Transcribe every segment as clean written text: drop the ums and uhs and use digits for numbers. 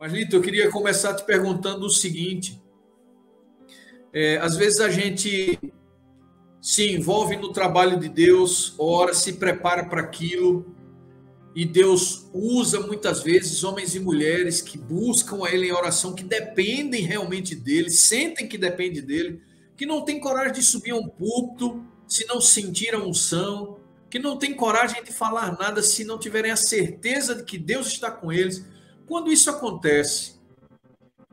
Mas, Lito, eu queria começar te perguntando o seguinte. Às vezes a gente se envolve no trabalho de Deus, ora, se prepara para aquilo, e Deus usa muitas vezes homens e mulheres que buscam a Ele em oração, que dependem realmente dEle, sentem que depende dEle, que não tem coragem de subir a um púlpito se não sentir a unção, que não tem coragem de falar nada se não tiverem a certeza de que Deus está com eles. Quando isso acontece,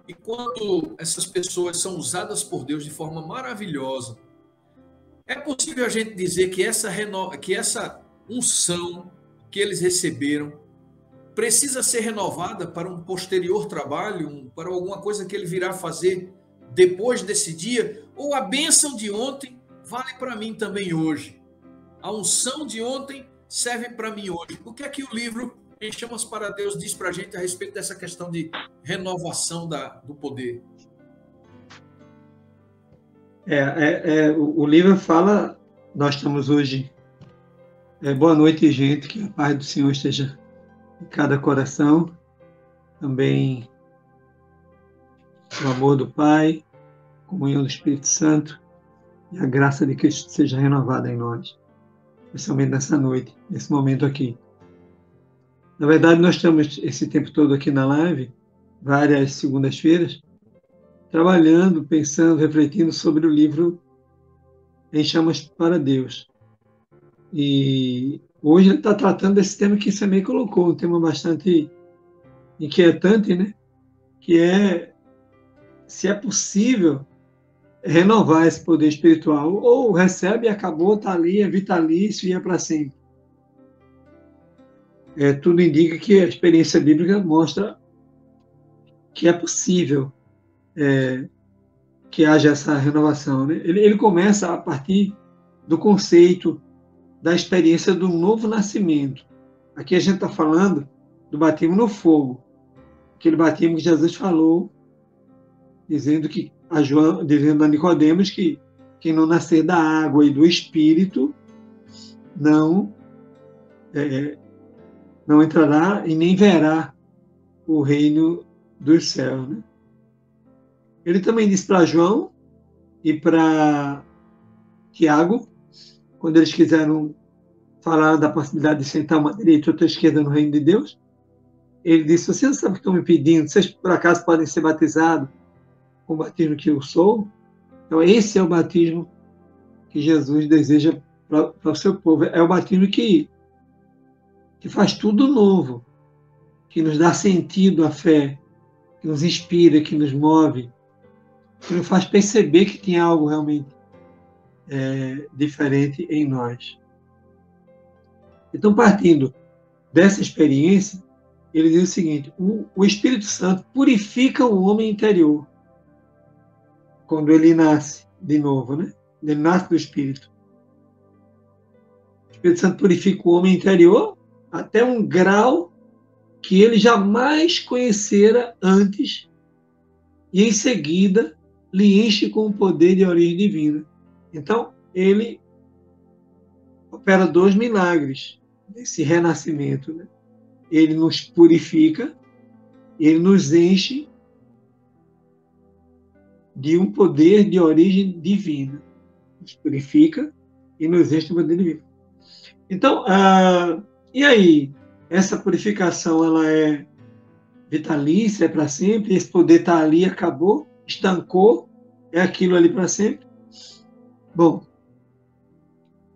e quando essas pessoas são usadas por Deus de forma maravilhosa, é possível a gente dizer que essa unção que eles receberam precisa ser renovada para um posterior trabalho, para alguma coisa que ele virá fazer depois desse dia? Ou a bênção de ontem vale para mim também hoje? A unção de ontem serve para mim hoje? O que é que o livro Em Chamas para Deus diz para a gente a respeito dessa questão de renovação do poder? O livro fala, nós estamos hoje, boa noite, gente, que a paz do Senhor esteja em cada coração, também o amor do Pai, a comunhão do Espírito Santo e a graça de Cristo seja renovada em nós, especialmente nessa noite, nesse momento aqui. Na verdade, nós estamos esse tempo todo aqui na live, várias segundas-feiras, trabalhando, pensando, refletindo sobre o livro Em Chamas para Deus. E hoje ele está tratando desse tema que você também colocou, um tema bastante inquietante, né? Que é se é possível renovar esse poder espiritual, ou recebe e acabou, está ali, é vitalício e é para sempre. Tudo indica que a experiência bíblica mostra que é possível que haja essa renovação, né? Ele começa a partir do conceito da experiência do novo nascimento. Aqui a gente está falando do batismo no fogo, aquele batismo que Jesus falou, dizendo a Nicodemos que quem não nascer da água e do Espírito não entrará e nem verá o reino dos céus, né? Ele também disse para João e para Tiago, quando eles quiseram falar da possibilidade de sentar uma direita e outra esquerda no reino de Deus, ele disse: vocês não sabem o que estão me pedindo, vocês por acaso podem ser batizados com o batismo que eu sou? Então esse é o batismo que Jesus deseja para o seu povo. É o batismo que faz tudo novo, que nos dá sentido à fé, que nos inspira, que nos move, que nos faz perceber que tem algo realmente diferente em nós. Então, partindo dessa experiência, ele diz o seguinte: o Espírito Santo purifica o homem interior quando ele nasce de novo, né? Ele nasce do Espírito. O Espírito Santo purifica o homem interior até um grau que ele jamais conhecera antes, e em seguida lhe enche com o poder de origem divina. Então, ele opera 2 milagres nesse renascimento, né? Ele nos purifica, ele nos enche de um poder de origem divina. Nos purifica e nos enche de poder divino. Então, e aí? Essa purificação, ela é vitalícia, é para sempre? Esse poder está ali, acabou, estancou, é aquilo ali para sempre? Bom,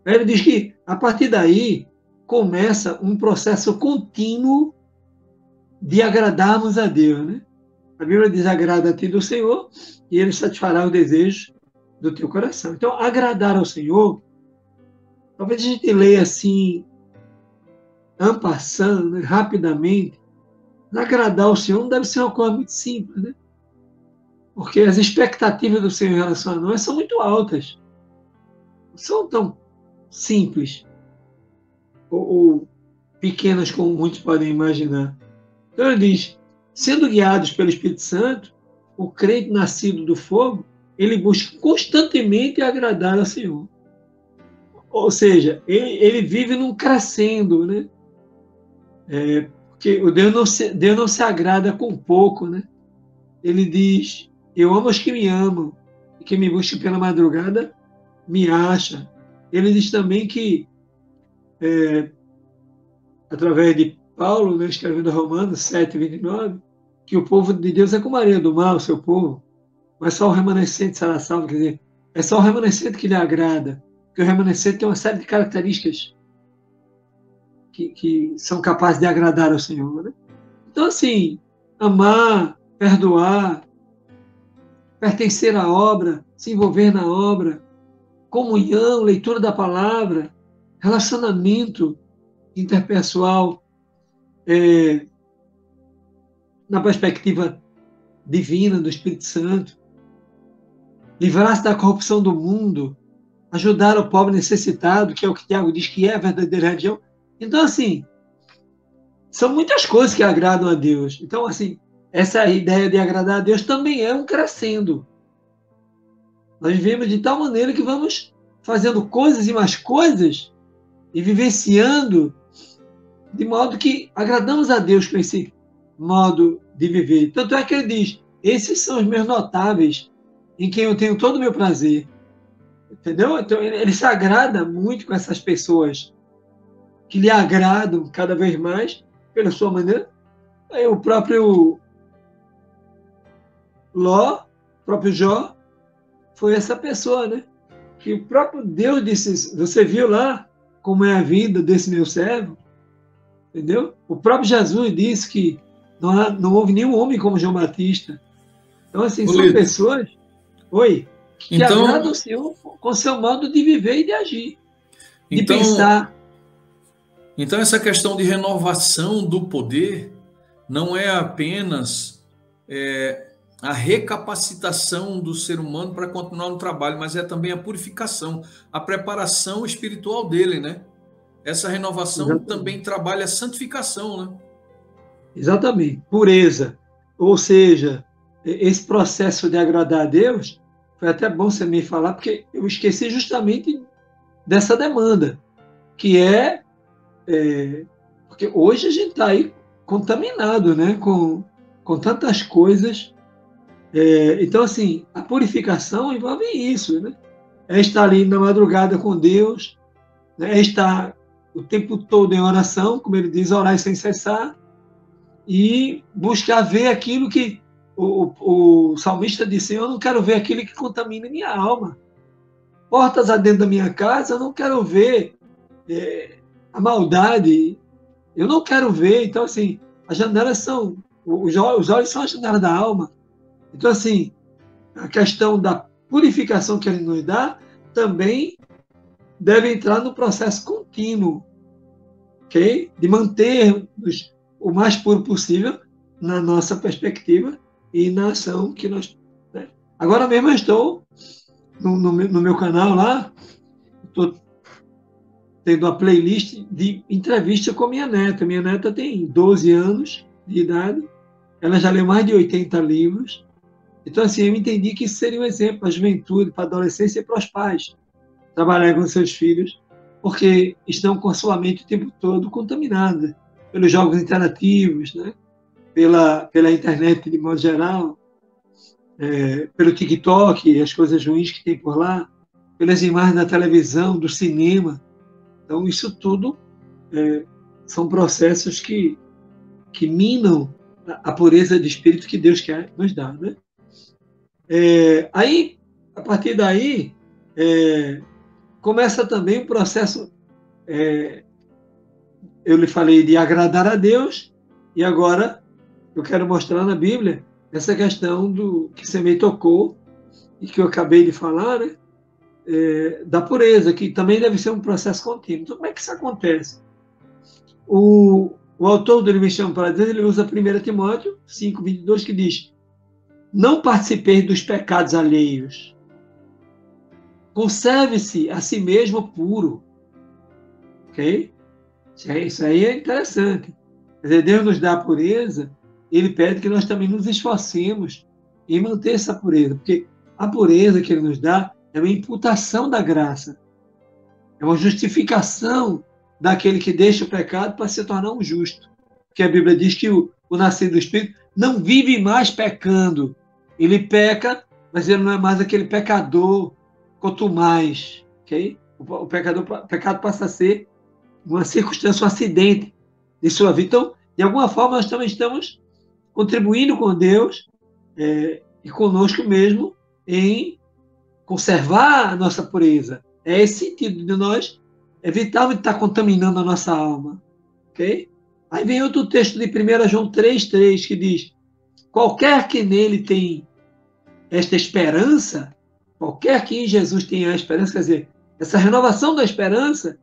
ele diz que, a partir daí, começa um processo contínuo de agradarmos a Deus, né? A Bíblia diz: agrada-te do Senhor e Ele satisfará os desejos do teu coração. Então, agradar ao Senhor, talvez a gente leia assim, en passant, né, rapidamente. Agradar ao Senhor não deve ser uma coisa muito simples, né? Porque as expectativas do Senhor em relação a nós são muito altas. Não são tão simples ou pequenas como muitos podem imaginar. Então ele diz: sendo guiados pelo Espírito Santo, o crente nascido do fogo, ele busca constantemente agradar ao Senhor. Ou seja, ele vive num crescendo, né? Porque o Deus não se agrada com pouco, né? Ele diz, eu amo os que me amam, e quem me busca pela madrugada me acha. Ele diz também que, através de Paulo, né, escrevendo Romanos 7:29, que o povo de Deus é como a areia do mar, o seu povo, mas só o remanescente será salvo, quer dizer, é só o remanescente que lhe agrada, porque o remanescente tem uma série de características que são capazes de agradar ao Senhor, né? Então, assim, amar, perdoar, pertencer à obra, se envolver na obra, comunhão, leitura da palavra, relacionamento interpessoal, na perspectiva divina do Espírito Santo, livrar-se da corrupção do mundo, ajudar o pobre necessitado, que é o que Tiago diz que é a verdadeira religião. Então, assim, são muitas coisas que agradam a Deus. Então, assim, essa ideia de agradar a Deus também é um crescendo. Nós vivemos de tal maneira que vamos fazendo coisas e mais coisas e vivenciando de modo que agradamos a Deus com esse modo de viver. Tanto é que ele diz, esses são os meus notáveis, em quem eu tenho todo o meu prazer. Entendeu? Então, ele se agrada muito com essas pessoas que lhe agradam cada vez mais pela sua maneira. Aí o próprio Ló, o próprio Jó, foi essa pessoa, né? Que o próprio Deus disse, você viu lá como é a vida desse meu servo? Entendeu? O próprio Jesus disse que não houve nenhum homem como João Batista. Então, assim, são pessoas que agradam o Senhor com o seu modo de viver e de agir, de pensar. Então, essa questão de renovação do poder não é apenas a recapacitação do ser humano para continuar no trabalho, mas é também a purificação, a preparação espiritual dele, né? Essa renovação Exatamente. Também trabalha a santificação, né? Exatamente, pureza. Ou seja, esse processo de agradar a Deus, foi até bom você me falar, porque eu esqueci justamente dessa demanda, que porque hoje a gente está aí contaminado, né, com tantas coisas. Então, assim, a purificação envolve isso, né? É estar ali na madrugada com Deus, né? É estar o tempo todo em oração, como ele diz, orar sem cessar, e buscar ver aquilo que o salmista disse, eu não quero ver aquilo que contamina minha alma. Portas adentro da minha casa, eu não quero ver a maldade, eu não quero ver. Então, assim, as janelas são, os olhos são a janela da alma. Então, assim, a questão da purificação que ele nos dá também deve entrar no processo contínuo, ok? De manter-nos o mais puro possível na nossa perspectiva e na ação que nós... Né? Agora mesmo eu estou no meu canal lá, estou tendo uma playlist de entrevista com minha neta. Minha neta tem 12 anos de idade, ela já leu mais de 80 livros. Então, assim, eu entendi que isso seria um exemplo para a juventude, para a adolescência e para os pais trabalhar com seus filhos, porque estão com a sua mente o tempo todo contaminada pelos jogos interativos, né? pela internet de modo geral, pelo TikTok, as coisas ruins que tem por lá, pelas imagens da televisão, do cinema. Então, isso tudo são processos que minam a pureza de espírito que Deus quer nos dar, né? Aí, a partir daí, começa também o processo, eu lhe falei de agradar a Deus, e agora eu quero mostrar na Bíblia essa questão do que você me tocou, e que eu acabei de falar, né? Da pureza, que também deve ser um processo contínuo. Então, como é que isso acontece? O autor do Ele Me Chama para Deus, ele usa 1 Timóteo 5:22, que diz, não participeis dos pecados alheios, conserve-se a si mesmo puro. Ok? Isso aí é interessante. Quer dizer, Deus nos dá a pureza, ele pede que nós também nos esforcemos em manter essa pureza, porque a pureza que ele nos dá é uma imputação da graça, é uma justificação daquele que deixa o pecado para se tornar um justo. porque a Bíblia diz que o nascido do Espírito não vive mais pecando. Ele peca, mas ele não é mais aquele pecador quanto mais, ok? O pecado passa a ser uma circunstância, um acidente de sua vida. Então, de alguma forma, nós também estamos contribuindo com Deus e conosco mesmo em conservar a nossa pureza. É esse sentido de nós evitarmos de estar contaminando a nossa alma. Ok? Aí vem outro texto de 1 João 3,3 que diz: qualquer que nele tem esta esperança, qualquer que em Jesus tenha a esperança, quer dizer, essa renovação da esperança,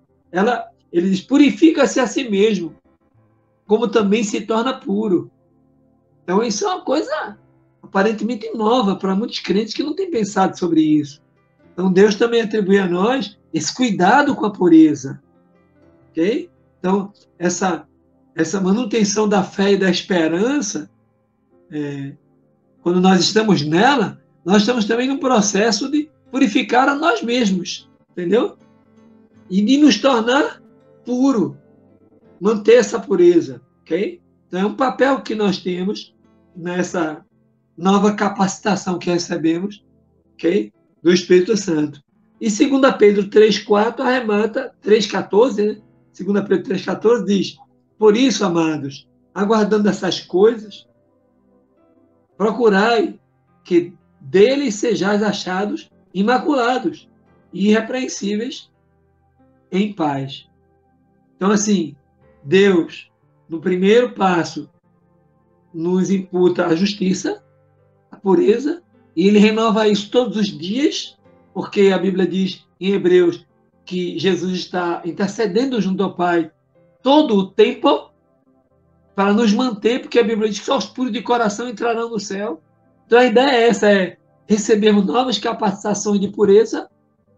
ele diz, purifica-se a si mesmo, como também se torna puro. Então, isso é uma coisa aparentemente nova para muitos crentes que não têm pensado sobre isso. Então, Deus também atribui a nós esse cuidado com a pureza. Ok? Então, essa manutenção da fé e da esperança, quando nós estamos nela, nós estamos também num processo de purificar a nós mesmos, entendeu? E de nos tornar puro, manter essa pureza, ok? Então, é um papel que nós temos nessa nova capacitação que recebemos, ok? Do Espírito Santo. E 2 Pedro 3,4 arremata, 3,14, né? 2 Pedro 3,14 diz: por isso, amados, aguardando essas coisas, procurai que deles sejais achados imaculados e irrepreensíveis em paz. Então, assim, Deus, no primeiro passo, nos imputa a justiça, a pureza, e ele renova isso todos os dias, porque a Bíblia diz em Hebreus que Jesus está intercedendo junto ao Pai todo o tempo para nos manter, porque a Bíblia diz que só os puros de coração entrarão no céu. Então a ideia é essa, é recebermos novas capacitações de pureza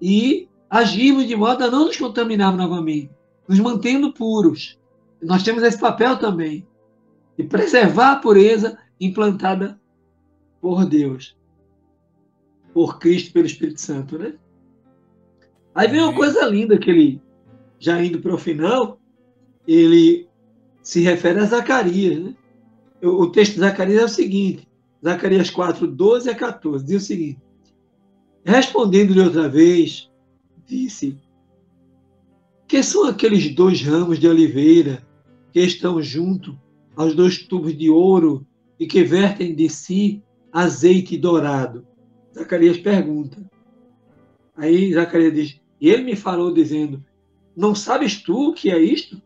e agirmos de modo a não nos contaminarmos novamente, nos mantendo puros. Nós temos esse papel também, de preservar a pureza implantada por Deus, por Cristo, pelo Espírito Santo, né? Aí vem uma coisa linda que ele, já indo para o final, ele se refere a Zacarias, né? O texto de Zacarias é o seguinte, Zacarias 4, 12 a 14, diz o seguinte: respondendo-lhe outra vez, disse: que são aqueles 2 ramos de oliveira que estão junto aos 2 tubos de ouro e que vertem de si azeite dourado? Zacarias pergunta. Aí Zacarias diz: e ele me falou dizendo: não sabes tu o que é isto?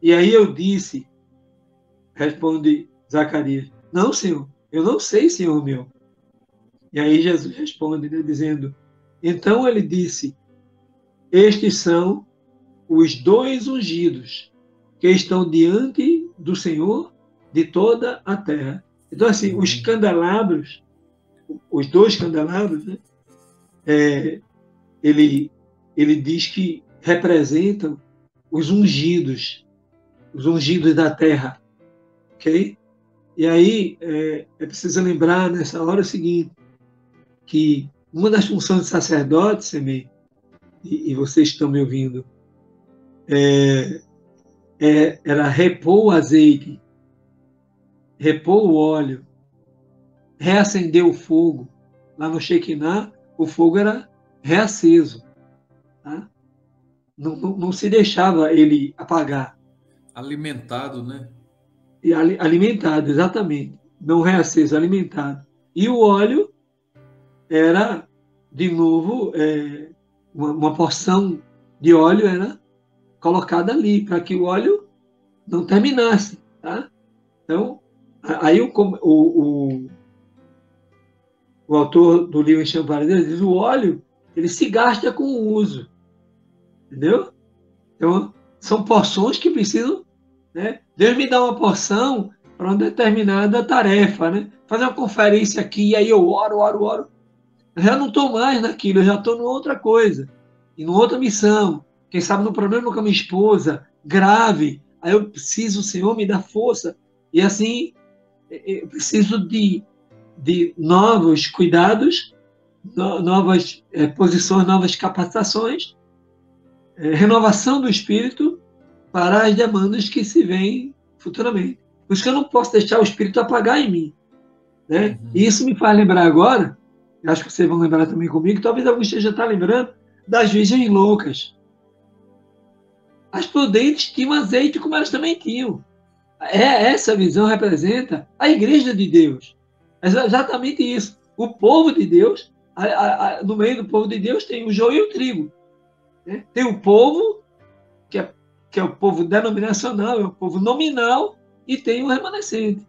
E aí eu disse, responde Zacarias: não, Senhor, eu não sei, Senhor meu. E aí Jesus responde, né, dizendo: então ele disse: estes são os 2 ungidos que estão diante do Senhor de toda a terra. Então, assim, os candelabros, os 2 candelabros, né, ele diz que representam os ungidos da terra, ok? E aí é preciso lembrar nessa hora o seguinte, que uma das funções do sacerdote, Semei, e vocês estão me ouvindo, era repor o azeite, repor o óleo, reacender o fogo. Lá no Shekinah, o fogo era reaceso. Tá? Não se deixava ele apagar. Alimentado, né? E alimentado, exatamente. Não reaceso, alimentado. E o óleo era, de novo, uma porção de óleo era colocada ali, para que o óleo não terminasse. Tá? Então, aí o autor do livro Enchendo Vasilhas diz: o óleo ele se gasta com o uso. Entendeu? Então, são porções que precisam, né? Deus me dá uma porção para uma determinada tarefa, né? Fazer uma conferência aqui, e aí eu oro. Eu já não estou mais naquilo, eu já estou numa outra coisa, em uma outra missão. Quem sabe no problema com a minha esposa, grave, aí eu preciso, o Senhor me dá força. E assim, eu preciso de novos cuidados, novas posições, novas capacitações, renovação do espírito para as demandas que se vêm futuramente. Por isso que eu não posso deixar o Espírito apagar em mim. Né? Uhum. E isso me faz lembrar agora, acho que vocês vão lembrar também comigo, talvez alguns já estão lembrando, das virgens loucas. As prudentes tinham azeite como elas também tinham. Essa visão representa a igreja de Deus. É exatamente isso. O povo de Deus, no meio do povo de Deus tem o joio e o trigo. Né? Tem o povo, que é o povo denominacional, é o povo nominal, e tem o remanescente.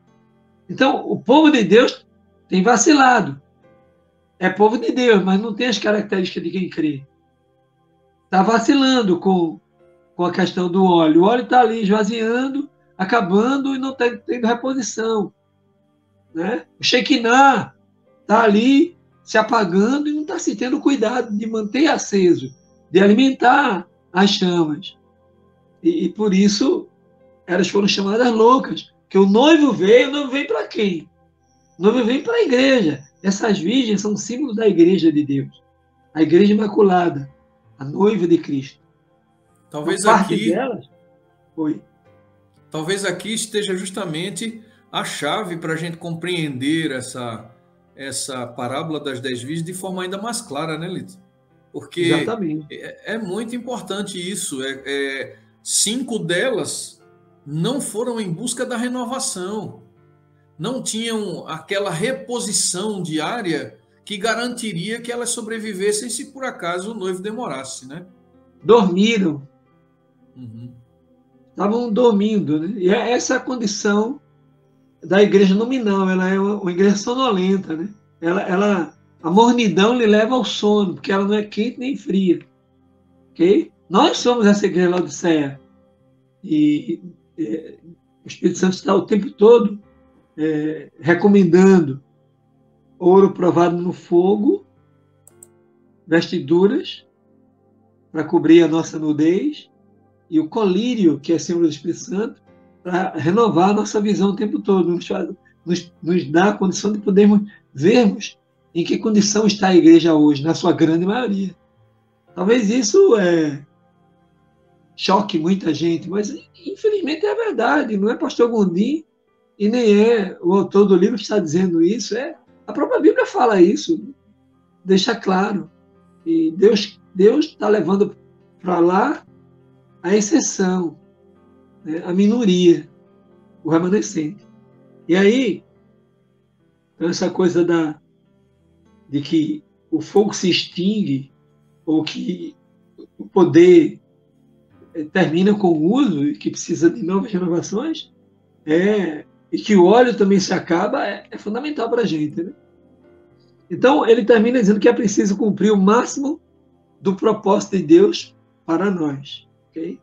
Então, o povo de Deus tem vacilado. É povo de Deus, mas não tem as características de quem crê. Está vacilando com a questão do óleo. O óleo está ali esvaziando, acabando e não está tendo reposição. Né? O Shekinah está ali se apagando e não está se tendo cuidado de manter aceso, de alimentar as chamas. E por isso elas foram chamadas loucas. Que o noivo veio para quem? O noivo veio para a igreja. Essas virgens são símbolos da igreja de Deus. A igreja imaculada, a noiva de Cristo. Talvez Então, parte aqui, delas foi. talvez aqui esteja justamente a chave para a gente compreender essa parábola das 10 virgens de forma ainda mais clara, né, Lito? Porque Exatamente. é muito importante isso. 5 delas não foram em busca da renovação, não tinham aquela reposição diária que garantiria que elas sobrevivessem se por acaso o noivo demorasse, né? Dormiram. Uhum. Estavam dormindo. Né? E essa é a condição da igreja nominal. Ela é uma igreja sonolenta. Né? A mornidão lhe leva ao sono, porque ela não é quente nem fria. Okay? Nós somos essa igreja Laodiceia. E o Espírito Santo está o tempo todo recomendando ouro provado no fogo, vestiduras para cobrir a nossa nudez, e o colírio, que é símbolo do Espírito Santo, para renovar a nossa visão o tempo todo, nos dá a condição de podermos vermos em que condição está a igreja hoje, na sua grande maioria. Talvez isso choque muita gente, mas infelizmente é verdade, não é pastor Gondim e nem é o autor do livro que está dizendo isso, a própria Bíblia fala isso, deixa claro. E Deus está levando para lá a exceção, né? A minoria, o remanescente. E aí, então essa coisa de que o fogo se extingue, ou que o poder termina com o uso e que precisa de novas renovações, e que o óleo também se acaba, é fundamental para a gente. Né? Então, ele termina dizendo que é preciso cumprir o máximo do propósito de Deus para nós. Okay?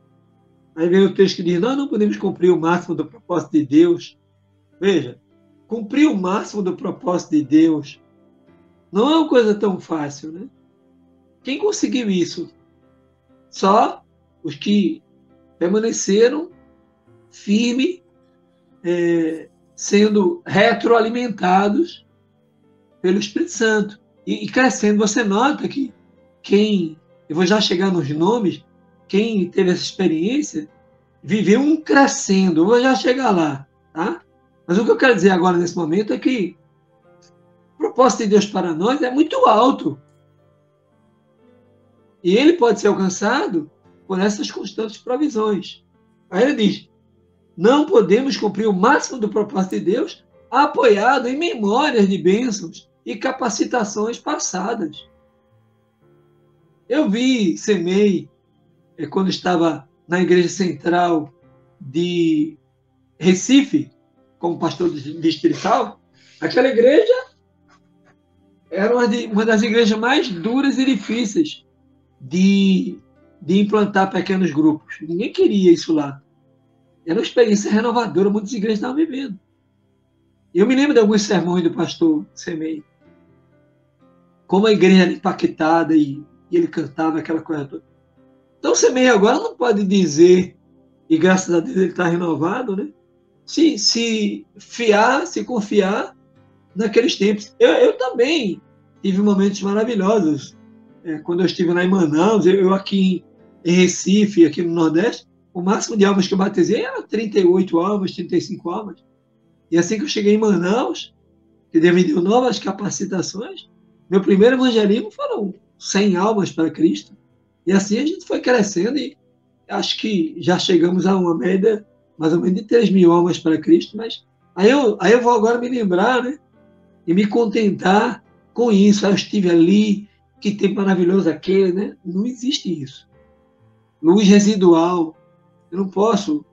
Aí vem o texto que diz, nós não podemos cumprir o máximo do propósito de Deus. Veja, cumprir o máximo do propósito de Deus não é uma coisa tão fácil. Né? Quem conseguiu isso? Só os que permaneceram firmes, sendo retroalimentados pelo Espírito Santo e crescendo. Você nota que eu vou já chegar nos nomes, quem teve essa experiência viveu um crescendo. Eu vou já chegar lá, tá? Mas o que eu quero dizer agora nesse momento é que o propósito de Deus para nós é muito alto e ele pode ser alcançado por essas constantes provisões. Aí ele diz, não podemos cumprir o máximo do propósito de Deus apoiado em memórias de bênçãos e capacitações passadas. Eu vi Semei, quando estava na igreja central de Recife, como pastor distrital, aquela igreja era uma das igrejas mais duras e difíceis de implantar pequenos grupos. Ninguém queria isso lá. Era uma experiência renovadora, muitas igrejas estavam vivendo. Eu me lembro de alguns sermões do pastor Semei, como a igreja era impactada e ele cantava aquela coisa toda. Então, Semei agora não pode dizer, e graças a Deus ele está renovado, né? Se confiar naqueles tempos. Eu também tive momentos maravilhosos. Quando eu estive lá em Manaus, eu aqui em Recife, aqui no Nordeste, o máximo de almas que eu batizei era 38 almas, 35 almas. E assim que eu cheguei em Manaus, que Deus me deu novas capacitações, meu primeiro evangelismo foram 100 almas para Cristo. E assim a gente foi crescendo e acho que já chegamos a uma média mais ou menos de 3.000 almas para Cristo, mas aí eu vou agora me lembrar, né? E me contentar com isso. Eu estive ali, que tempo maravilhoso aquele, né? Não existe isso. Luz residual. Eu não posso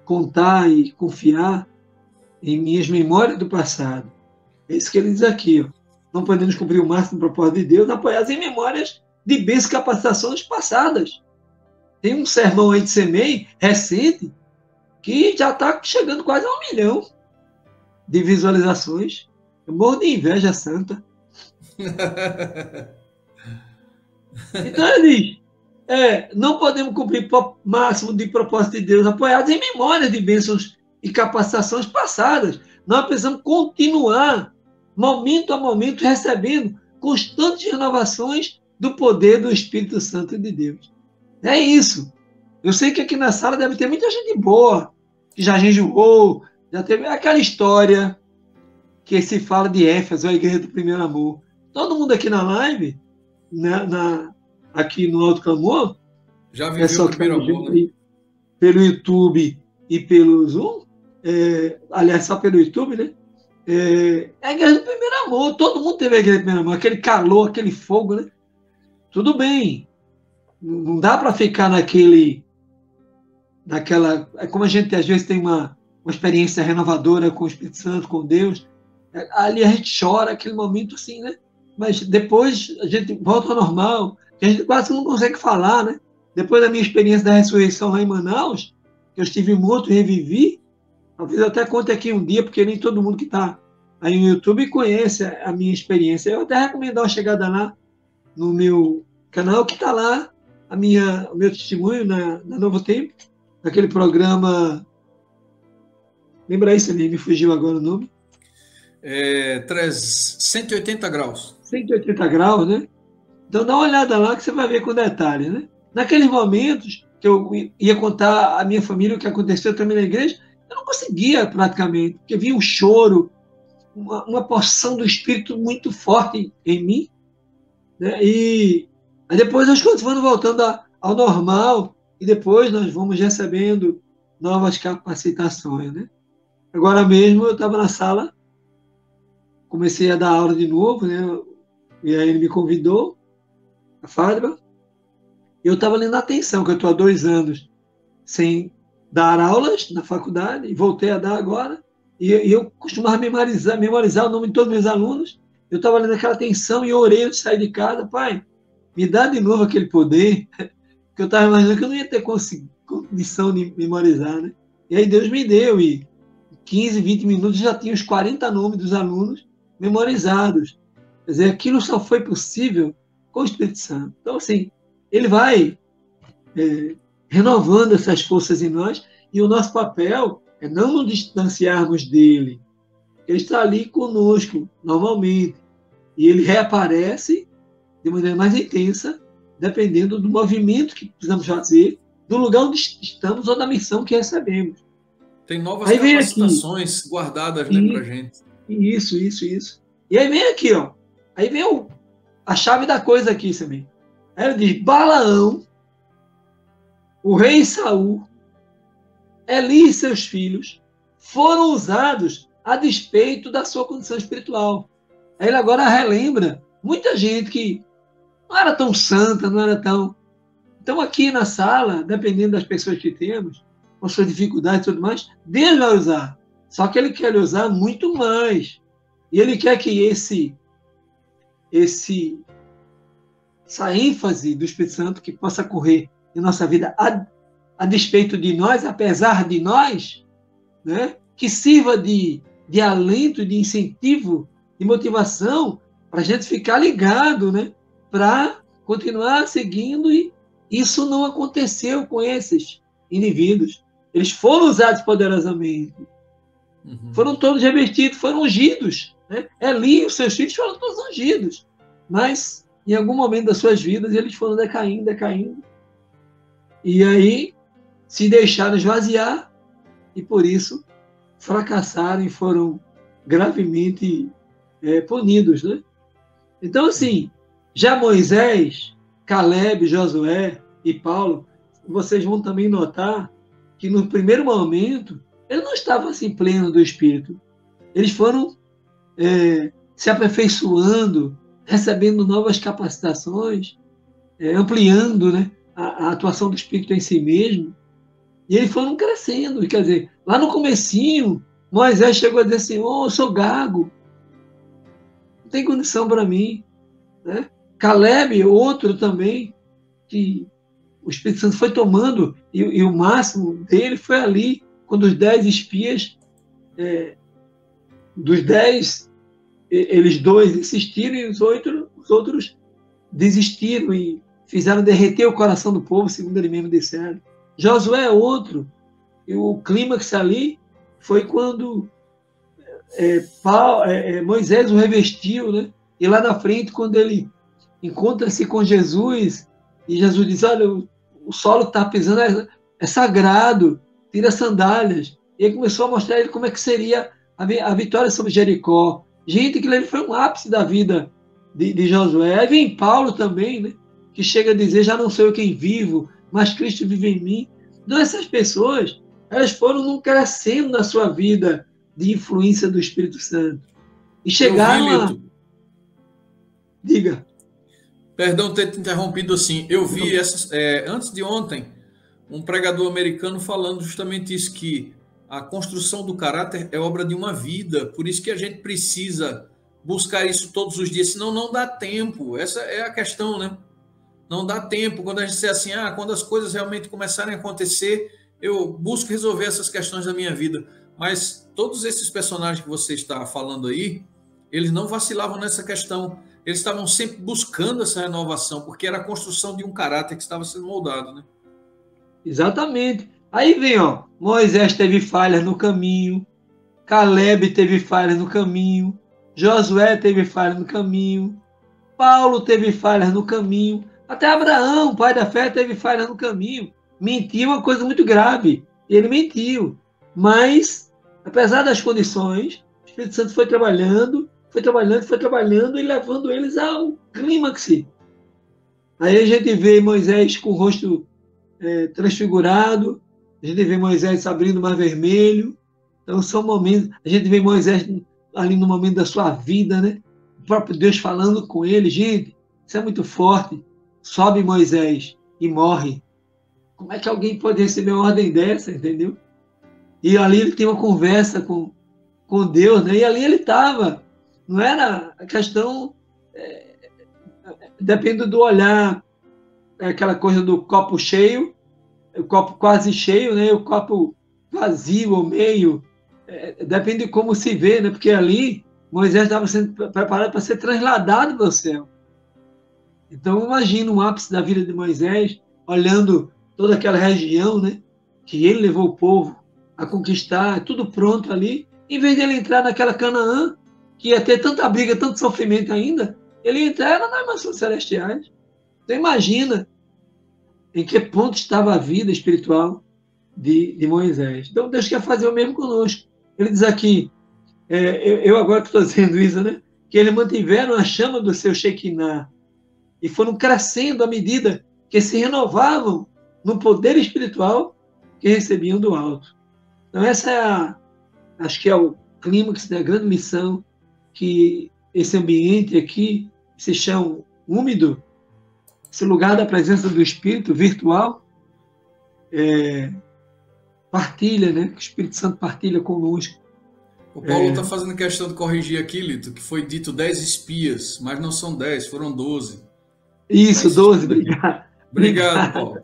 contar e confiar em minhas memórias do passado. É isso que ele diz aqui. Ó. Não podemos cumprir o máximo propósito de Deus apoiados em memórias de bênçãos e capacitações passadas. Tem um sermão aí de Semei, recente, que já está chegando quase a 1 milhão de visualizações. Eu morro de inveja santa. Então ele diz, não podemos cumprir o máximo de propósito de Deus apoiados em memórias de bênçãos e capacitações passadas. Nós precisamos continuar, momento a momento, recebendo constantes renovações do poder do Espírito Santo de Deus. É isso. Eu sei que aqui na sala deve ter muita gente boa, que já jejuou, já teve aquela história que se fala de Éfeso, a igreja do primeiro amor. Todo mundo aqui na live, aqui no Alto Clamor, já viveu o primeiro amor, né? Pelo YouTube e pelo Zoom, aliás, só pelo YouTube, né? A igreja do primeiro amor, todo mundo teve a igreja do primeiro amor, aquele calor, aquele fogo, né? Tudo bem, não dá para ficar naquela, como a gente às vezes tem uma experiência renovadora com o Espírito Santo, com Deus, ali a gente chora, aquele momento assim, né? Mas depois a gente volta ao normal, a gente quase não consegue falar, né? Depois da minha experiência da ressurreição lá em Manaus, que eu estive morto e revivi, talvez eu até conte aqui um dia, porque nem todo mundo que está aí no YouTube conhece a minha experiência. Eu até recomendo uma chegada lá no meu canal, que está lá o meu testemunho na Novo Tempo, naquele programa. Lembra aí, Samir? Me fugiu agora o nome. 180 graus. 180 graus, né? Então dá uma olhada lá que você vai ver com detalhe, né? Naqueles momentos que eu ia contar à minha família o que aconteceu também na igreja, eu não conseguia praticamente, porque vinha um choro, uma porção do Espírito muito forte em mim, né? E aí depois as coisas vão voltando ao normal e depois nós vamos recebendo novas capacitações, né? Agora mesmo eu estava na sala, comecei a dar aula de novo, né? E aí ele me convidou, a Fátima. Eu estava lendo atenção, que eu estou há 2 anos sem dar aulas na faculdade, e voltei a dar agora, e eu costumava memorizar o nome de todos os meus alunos. Eu estava lendo aquela atenção e eu orei antes de sair de casa, pai, me dá de novo aquele poder, que eu estava imaginando que eu não ia ter condição de memorizar, né? E aí Deus me deu, e 15, 20 minutos já tinha os 40 nomes dos alunos memorizados. Quer dizer, aquilo só foi possível com o Espírito Santo. Então, assim, ele vai renovando essas forças em nós, e o nosso papel é não nos distanciarmos dele. Ele está ali conosco, normalmente, e ele reaparece de maneira mais intensa, dependendo do movimento que precisamos fazer, do lugar onde estamos ou da missão que recebemos. Tem novas capacitações aqui, guardadas, né, para a gente. Isso. E aí vem aqui, ó. Aí vem a chave da coisa aqui também. Aí ele diz, Balaão, o rei Saul, Eli e seus filhos foram usados a despeito da sua condição espiritual. Aí ele agora relembra muita gente que não era tão santa, não era tão... Então aqui na sala, dependendo das pessoas que temos, com suas dificuldades e tudo mais, Deus vai usar. Só que ele quer usar muito mais. E ele quer que essa ênfase do Espírito Santo que possa correr em nossa vida a despeito de nós, apesar de nós, né? Que sirva de alento, de incentivo, de motivação para a gente ficar ligado, né? Para continuar seguindo. E isso não aconteceu com esses indivíduos. Eles foram usados poderosamente. Foram todos revestidos, foram ungidos. Né? Eli e os seus filhos foram todos ungidos. Mas, em algum momento das suas vidas, eles foram decaindo. E aí se deixaram esvaziar e, por isso, fracassaram e foram gravemente punidos, né? Então, assim, já Moisés, Caleb, Josué e Paulo, vocês vão também notar que no primeiro momento eles não estavam assim plenos do Espírito. Eles foram se aperfeiçoando, recebendo novas capacitações, ampliando, né, a atuação do Espírito em si mesmo. E eles foram crescendo. Quer dizer, lá no comecinho, Moisés chegou a dizer assim, eu sou gago, não tem condição para mim. Né? Caleb, outro também, que o Espírito Santo foi tomando, e o máximo dele foi ali, quando os 10 espias, dos 10, eles 2 insistiram e os outros desistiram e fizeram derreter o coração do povo, segundo eles mesmos disseram. Josué é outro, e o clímax ali foi quando Moisés o revestiu, né? E lá na frente, quando ele encontra-se com Jesus, e Jesus diz, olha, o solo que está pisando é sagrado, tira as sandálias. E ele começou a mostrar ele como é que seria a vitória sobre Jericó. Gente, aquilo ali foi um ápice da vida de Josué. Aí vem Paulo também, né? Que chega a dizer, já não sou eu quem vivo, mas Cristo vive em mim. Então, essas pessoas, elas foram crescendo na sua vida de influência do Espírito Santo. E chegaram a... Diga. Perdão ter te interrompido assim. Eu vi, antes de ontem, um pregador americano falando justamente isso, que a construção do caráter é obra de uma vida. Por isso que a gente precisa buscar isso todos os dias, senão não dá tempo. Essa é a questão, né? Não dá tempo. Quando a gente disser assim, quando as coisas realmente começarem a acontecer, eu busco resolver essas questões da minha vida. Mas todos esses personagens que você está falando aí, eles não vacilavam nessa questão. Eles estavam sempre buscando essa renovação, porque era a construção de um caráter que estava sendo moldado, né? Exatamente. Aí vem, Moisés teve falhas no caminho, Caleb teve falhas no caminho, Josué teve falhas no caminho, Paulo teve falhas no caminho, até Abraão, pai da fé, teve falhas no caminho. Mentiu uma coisa muito grave. Ele mentiu. Mas, apesar das condições, o Espírito Santo foi trabalhando e levando eles ao clímax. Aí a gente vê Moisés com o rosto transfigurado, a gente vê Moisés abrindo o mar vermelho. Então são momentos, a gente vê Moisés ali no momento da sua vida, né? O próprio Deus falando com ele, gente, isso é muito forte. Sobe Moisés e morre. Como é que alguém pode receber uma ordem dessa, entendeu? E ali ele tem uma conversa com Deus, né? E ali ele estava. Não era a questão, depende do olhar, aquela coisa do copo cheio, o copo quase cheio, né? O copo vazio ou meio, depende de como se vê, né? Porque ali Moisés estava sendo preparado para ser trasladado para o céu. Então, imagina o ápice da vida de Moisés, olhando toda aquela região, né, que ele levou o povo a conquistar, tudo pronto ali, em vez de ele entrar naquela Canaã, que ia ter tanta briga, tanto sofrimento ainda, ele ia entrar nas mansões celestiais. Então, imagina em que ponto estava a vida espiritual de Moisés. Então, Deus quer fazer o mesmo conosco. Ele diz aqui, eu agora que estou dizendo isso, né, que eles mantiveram a chama do seu Shekinah, e foram crescendo à medida que se renovavam no poder espiritual que recebiam do alto. Então, essa acho que é o clímax da grande missão, que esse ambiente aqui, esse chão úmido, esse lugar da presença do Espírito virtual, partilha, né? Que o Espírito Santo partilha conosco. O Paulo está fazendo questão de corrigir aqui, Lito, que foi dito 10 espias, mas não são 10, foram 12. Isso, 12, obrigado. Obrigado, Paulo.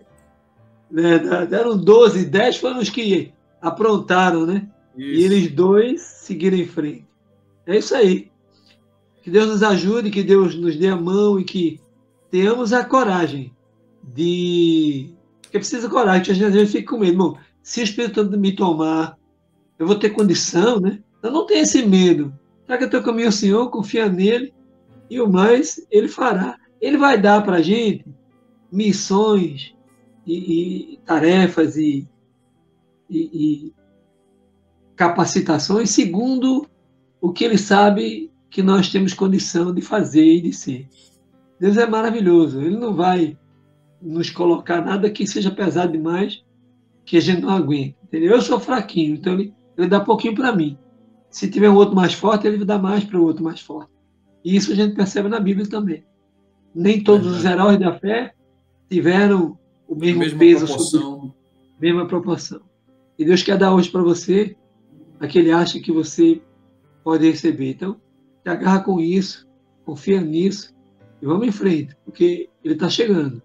Eram 12, 10 foram os que aprontaram, né? Isso. E eles 2 seguiram em frente. É isso aí. Que Deus nos ajude, que Deus nos dê a mão e que tenhamos a coragem de... Porque precisa de coragem, que a gente fica com medo. Bom, se o Espírito Santo me tomar, eu vou ter condição, né? Então não tenha esse medo. Traga teu caminho ao Senhor, confia nele e o mais Ele fará. Ele vai dar para a gente missões, e tarefas e capacitações, segundo o que Ele sabe que nós temos condição de fazer e de ser. Deus é maravilhoso, Ele não vai nos colocar nada que seja pesado demais, que a gente não aguenta. Entendeu? Eu sou fraquinho, então ele dá pouquinho para mim. Se tiver um outro mais forte, ele dá mais para o outro mais forte. E isso a gente percebe na Bíblia também. Nem todos os heróis da fé tiveram o mesmo peso, a mesma proporção. E Deus quer dar hoje para você a que Ele acha que você pode receber. Então, te agarra com isso, confia nisso e vamos em frente, porque Ele está chegando.